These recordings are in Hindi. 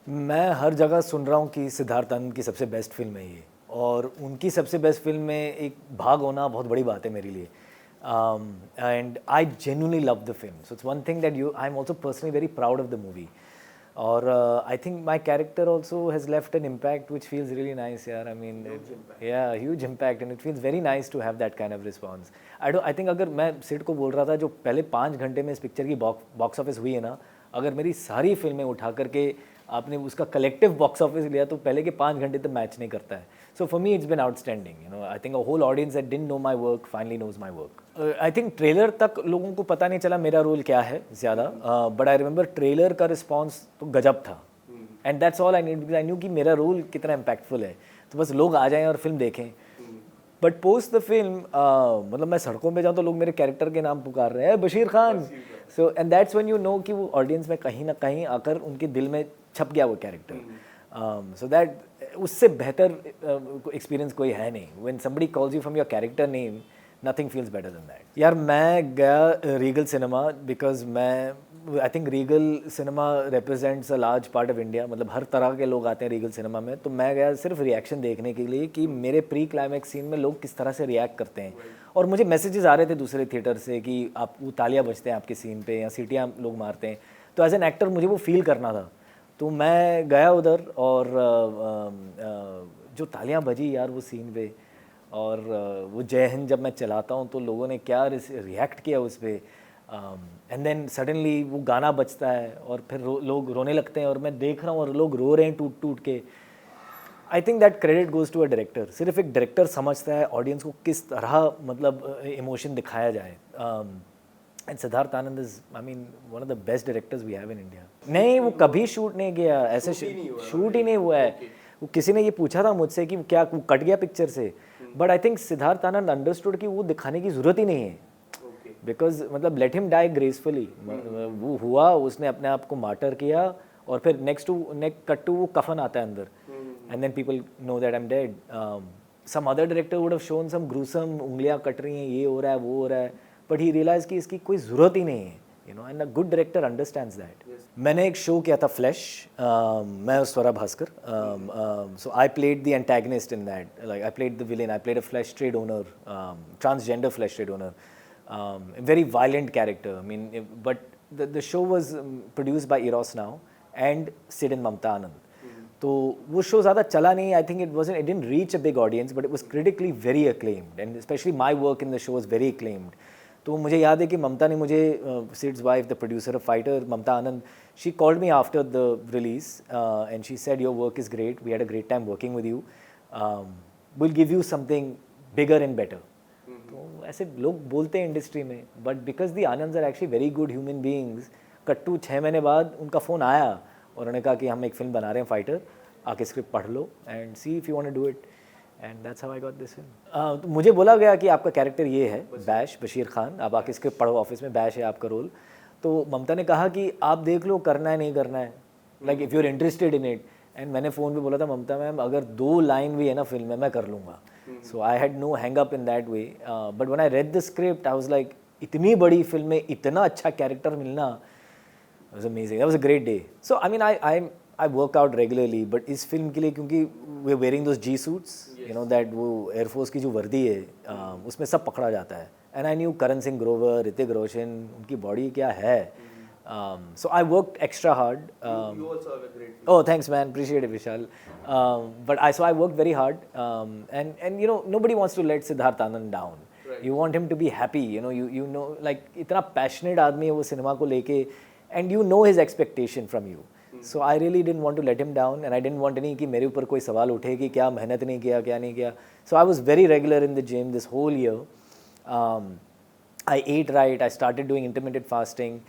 मैं हर जगह सुन रहा हूँ कि सिद्धार्थ आनंद की सबसे बेस्ट फिल्म है ये, और उनकी सबसे बेस्ट फिल्म में एक भाग होना बहुत बड़ी बात है मेरे लिए. And I genuinely love the film, so it's one thing that you I am also personally very proud of the movie. और I think my character also has left an impact which feels really nice यार. I mean yeah huge impact, and it feels very nice to have that kind of response. I think अगर मैं सिड को बोल रहा था, जो पहले 5 घंटे में इस पिक्चर की बॉक्स ऑफिस हुई है ना, अगर मेरी सारी फिल्में उठा करके आपने उसका कलेक्टिव बॉक्स ऑफिस लिया तो पहले के 5 घंटे तो मैच नहीं करता है. So for me it's been outstanding. You know, I think a whole audience that didn't know my work finally knows my work. I think trailer तक लोगों को पता नहीं चला मेरा रोल क्या है ज़्यादा, बट आई रिमेंबर ट्रेलर का रिस्पॉन्स तो गजब था. And that's all I need, because I knew कि मेरा रोल कितना इम्पैक्टफुल है. तो बस लोग आ जाएं और फिल्म देखें. बट पोस्ट द फिल्म, मतलब मैं सड़कों में जाऊँ तो लोग मेरे कैरेक्टर के नाम पुकार रहे हैं, Bashir Khan. So and that's when you know कि वो ऑडियंस में कहीं ना कहीं आकर उनके दिल में छप गया वो कैरेक्टर. सो दैट, उससे बेहतर एक्सपीरियंस कोई है नहीं. When somebody calls you from your character name, nothing feels better than that. यार मैं गया Regal cinema because I think Regal cinema represents a large part of India. मतलब हर तरह के लोग आते हैं रीगल सिनेमा में. तो मैं गया सिर्फ रिएक्शन देखने के लिए कि मेरे प्री क्लाइमैक्स सीन में लोग किस तरह से रिएक्ट करते हैं. और मुझे मैसेजेस आ रहे थे दूसरे थिएटर से कि आप वो तालियां बजते हैं आपके सीन पे या सीटियां लोग मारते हैं. तो एज एन एक्टर मुझे वो फील करना था. तो मैं गया उधर और जो तालियां बजी यार वो सीन पे, और वो जय हिंद जब मैं चलाता हूँ तो लोगों ने क्या रिएक्ट किया उस पर. एंड देन सडनली वो गाना बजता है और फिर लोग रोने लगते हैं, और मैं देख रहा हूँ और लोग रो रहे हैं टूट टूट के. I think that credit goes to a director. सिर्फ एक डायरेक्टर समझता है ऑडियंस को किस तरह मतलब इमोशन दिखाया जाए. And Siddharth Anand is, I mean, one of the best directors we have in India. नहीं, वो कभी शूट नहीं किया, ऐसे शूट ही नहीं हुआ है. वो किसी ने ये पूछा था मुझसे कि क्या वो कट गया पिक्चर से, but I think Siddharth Anand understood कि वो दिखाने की ज़रूरत ही नहीं है. बिकॉज मतलब लेट हिम डाई ग्रेसफुली. वो हुआ, उसने अपने आप को मार्टर किया, और फिर नेक्स्ट कट टू वो कफन आता है अंदर, and then people know that I am dead. Some other director would have shown some gruesome, उंगलियां कट रही हैं, ये हो रहा है वो हो रहा है, बट ही रियलाइज कि इसकी कोई ज़रूरत ही नहीं है. You know, and a good director understands that. मैंने एक शो किया था फ्लैश, मैं और Swara Bhaskar. So I played the antagonist in that. Like I played the villain. I played a flesh trade owner, transgender flesh trade owner. Very violent character. I mean, but the show was produced by Eros Now and Sid and Mamta Anand. तो वो शो ज़्यादा चला नहीं. I think it didn't reach a big audience, but it was critically very acclaimed, and especially my work in the show was very acclaimed. तो मुझे याद है कि ममता ने मुझे, Sid's wife, the producer of Fighter, Mamta Anand, she called me after the release and she said, your work is great. We had a great time working with you. We'll give you something bigger and better. तो ऐसे लोग बोलते हैं इंडस्ट्री में, but because the Anands are actually very good human beings, कट्टू 6 महीने बाद उनका फ़ोन आया और उन्होंने कहा कि हम एक फ़िल्म बना रहे हैं फाइटर, आके स्क्रिप्ट पढ़ लो and see if you want to do it. And that's how I got this film. तो मुझे बोला गया कि आपका कैरेक्टर ये है, बैश, बशीर खान, आप आके स्क्रिप्ट पढ़ो ऑफिस में, बैश है आपका रोल. तो ममता ने कहा कि आप देख लो करना है नहीं करना है, like if you are interested in it. And मैंने फ़ोन पे बोला था, ममता मैम अगर 2 लाइन भी है ना फिल्म में मैं कर लूँगा. So I had no hang up in that way. But when I read the script, I was like, इतनी बड़ी फिल्म में इतना अच्छा कैरेक्टर मिलना, it was amazing. That was a great day. So I mean, I work out regularly, but इस फिल्म के लिए क्योंकि we're wearing those G suits, you know that वो Air Force की जो वर्दी है, उसमें सब पकड़ा जाता है. And I knew Karan Singh Grover, Hrithik Roshan, उनकी बॉडी क्या है. So I worked extra hard. You also have a great film. Oh, thanks, man. Appreciate it, Vishal. But I worked very hard, and you know, nobody wants to let Siddharth Anand down. Right. You want him to be happy. You know, like इतना passionate आदमी है वो सिनेमा को लेके, and you know his expectation from you. So I really didn't want to let him down, and I didn't want any कि मेरे ऊपर कोई सवाल उठे कि क्या मेहनत नहीं किया, क्या नहीं किया. So I was very regular in the gym this whole year. I ate right. I started doing intermittent fasting.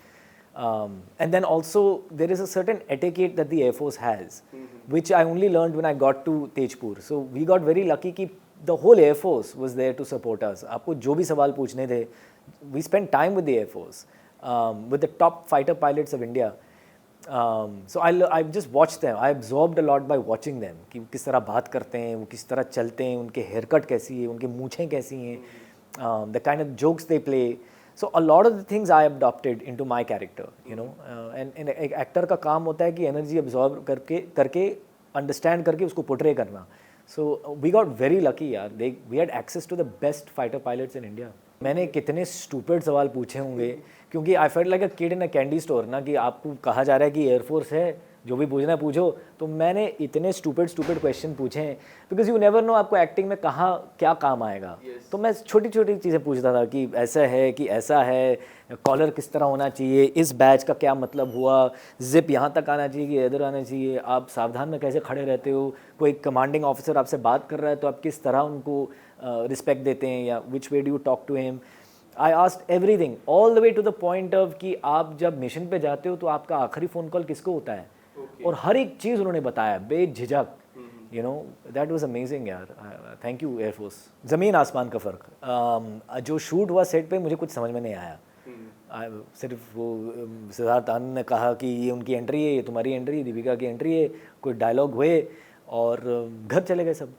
And then also there is a certain etiquette that the Air Force has, which I only learned when I got to Tejpur. So we got very lucky कि the whole Air Force was there to support us. आपको जो भी सवाल पूछने थे, we spent time with the Air Force, with the top fighter pilots of India. So I just watched them. I absorbed a lot by watching them कि किस तरह बात करते हैं, वो किस तरह चलते हैं, उनके हेयर कट कैसी है, उनके मूँछें कैसी हैं, the kind of jokes they play. So a lot of the things I adopted into my character, you know, and एक एक्टर का काम होता है कि एनर्जी absorb करके अंडरस्टैंड करके उसको पोर्ट्रे करना. So we got very lucky यार. We had access to the best fighter pilots in India. मैंने कितने स्टूपिड सवाल पूछे होंगे, क्योंकि I felt like a kid in a candy store ना, कि आपको कहा जा रहा है कि एयरफोर्स है, जो भी पूछना है पूछो. तो मैंने इतने स्टूपिड क्वेश्चन पूछे हैं, बिकॉज यू नेवर नो आपको एक्टिंग में कहाँ क्या काम आएगा. तो मैं छोटी छोटी चीज़ें पूछता था कि ऐसा है कि ऐसा है, कॉलर किस तरह होना चाहिए, इस बैच का क्या मतलब हुआ, जिप यहाँ तक आना चाहिए कि इधर आना चाहिए, आप सावधान में कैसे खड़े रहते हो, कोई कमांडिंग ऑफिसर आपसे बात कर रहा है तो आप किस तरह उनको रिस्पेक्ट देते हैं, या which way do you talk to him. I asked everything all the way to the point of कि आप जब मिशन पे जाते हो तो आपका आखिरी फ़ोन कॉल किसको होता है, और हर एक चीज़ उन्होंने बताया बेझिझक. You know that was amazing यार. Thank you air force. ज़मीन आसमान का फ़र्क. जो शूट हुआ सेट पे मुझे कुछ समझ में नहीं आया. सिर्फ वो सिद्धार्थ आनंद ने कहा कि ये उनकी एंट्री है, ये तुम्हारी एंट्री है, दीपिका की एंट्री है, कोई डायलॉग हुए और घर चले गए सब.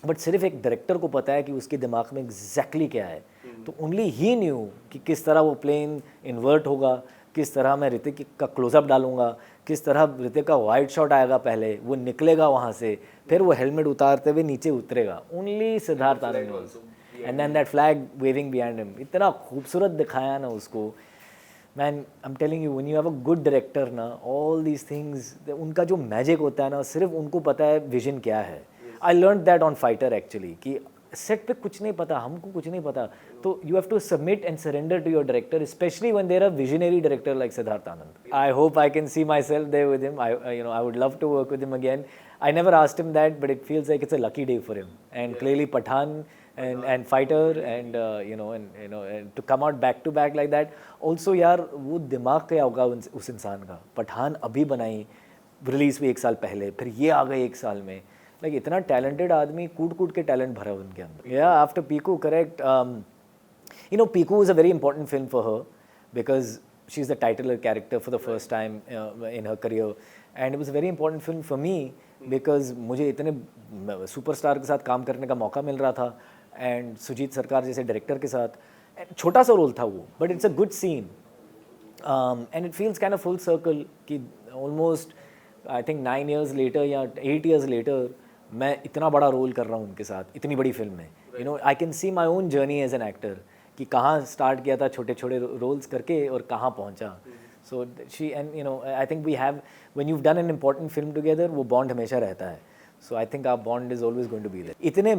बट सिर्फ एक डायरेक्टर को पता है कि उसके दिमाग में एग्जैक्टली क्या है. तो ओनली ही न्यू कि किस तरह वो प्लेन इन्वर्ट होगा, किस तरह मैं ऋतिक का क्लोजअप डालूंगा, किस तरह ऋतिक का वाइड शॉट आएगा, पहले वो निकलेगा वहाँ से, फिर वो हेलमेट उतारते हुए नीचे उतरेगा. Only Siddharth Anand. And then that flag waving behind him. इतना खूबसूरत दिखाया ना उसको. Man I am telling you, when you have a good director ना, ऑल दीज थिंग्स, उनका जो मैजिक होता है ना, सिर्फ उनको पता है विजन क्या है. I learn that on Fighter actually, कि सेट पे कुछ नहीं पता, हमको कुछ नहीं पता, तो you have to submit and surrender to your director, specially when there a visionary director like Siddharth Anand. I hope I can see myself there with him. I would love to work with him again. I never asked him that, but it feels like it's a lucky day for him. And clearly Pathan and Fighter and and to come out back to back like that. Also यार वो दिमाग क्या होगा उस इंसान का. पठान अभी बनाई, रिलीज हुई 1 साल पहले, फिर ये आ गई 1 साल में. लाइक इतना टैलेंटेड आदमी, कूट के टैलेंट भरा उनके अंदर. या after Piku, correct. Piku is a very important film for her because she's the titular character for the first time in her career, and it was a very important film for me because मुझे इतने सुपरस्टार के साथ काम करने का मौका मिल रहा था, एंड सुजीत सरकार जैसे डायरेक्टर के साथ. छोटा सा रोल था वो, but it's a good scene, and it feels kind of full circle कि almost I think 9 years later या 8 years later मैं इतना बड़ा रोल कर रहा हूँ उनके साथ, इतनी बड़ी फिल्म में. You know I can see my own journey as an actor, कि कहाँ स्टार्ट किया था छोटे छोटे रोल्स करके और कहाँ पहुँचा. So she and I think we have, when you done an important film together, वो बॉन्ड हमेशा रहता है. So I think our bond is always going to be there. इतने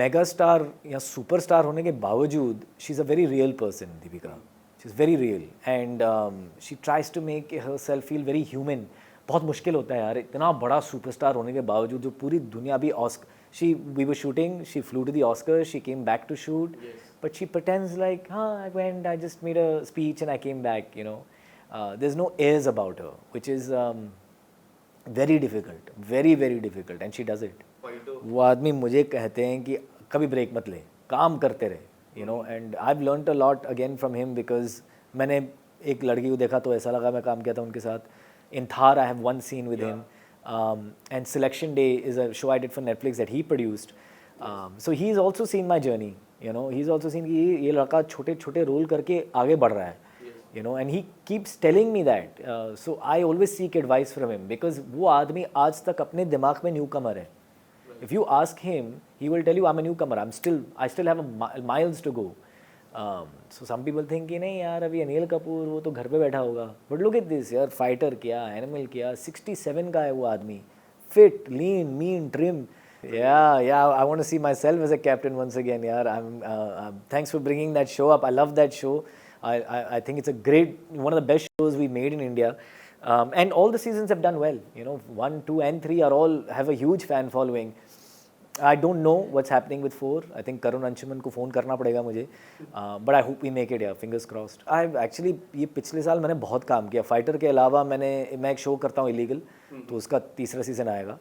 मेगा स्टार या सुपर स्टार होने के बावजूद she is a very real person, Deepika. She is very real and she tries to make herself feel very human. बहुत मुश्किल होता है यार, इतना बड़ा सुपरस्टार होने के बावजूद, जो पूरी दुनिया भी we were shooting, she flew to the Oscars, she came back to shoot, but she pretends like, I went, I just made a speech and I came back, there's no airs about her, which is very difficult, very very difficult, and she does it. वो आदमी मुझे कहते हैं कि कभी ब्रेक मत ले, काम करते रहे, and I've learnt a lot again from him because मैंने एक लड़की को देखा तो ऐसा लगा मैं काम किया था उनके साथ. In Thar, I have one scene with him. And Selection Day is a show I did for Netflix that he produced. So he's also seen my journey. He's also seen कि ये लड़का छोटे छोटे रोल करके आगे बढ़ रहा है. And he keeps telling me that. So I always seek advice from him because वो आदमी आज तक अपने दिमाग में newcomer है. If you ask him, he will tell you I'm a newcomer. I still have miles to go. So some people think कि नहीं यार अभी अनिल कपूर वो तो घर पे बैठा होगा. But look at this यार, फाइटर किया, एनिमल किया, 67 का है वो आदमी, fit, lean, mean, trim. Yeah, I want to see myself as a captain once again यार. Thanks for bringing that show up. I love that show. I think it's a great, one of the best shows we made in India. And all the seasons have done well. 1, 2 and 3 are all have a huge fan following. I don't know what's happening with 4. I think Karun Anshuman को फ़ोन करना पड़ेगा मुझे. But I hope we make it, yeah. Fingers crossed. I've actually ये पिछले साल मैंने बहुत काम किया. फाइटर के अलावा मैं एक शो करता हूँ इलीगल, तो उसका 3रा सीज़न आएगा.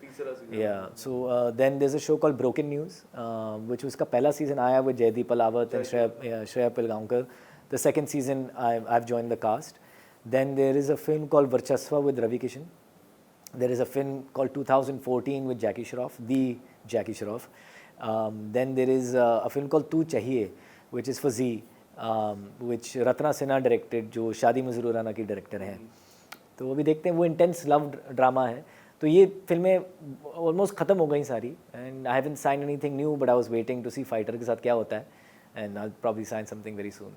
Yeah. So then there's a show called Broken News, which उसका पहला सीज़न आया with Jaideep Alawat and Shreya Pilgaonkar. The second season I've joined the cast. Then there is a film called Varchasva with Ravi Kishan. There is a film called 2014 with Jackie Shroff, the Jackie Shroff. Then there is a film called Tu Chahiye, which is for Zee. Which Ratna Sinha directed, जो शादी में ज़रूर आना की डायरेक्टर हैं। तो वो भी देखते हैं, वो इंटेंस लव ड्रामा है। तो ये फिल्में ऑलमोस्ट ख़त्म हो गई सारी, and I haven't sign anything new, but I was waiting to see Fighter के साथ क्या होता है, and I will probably sign something very soon.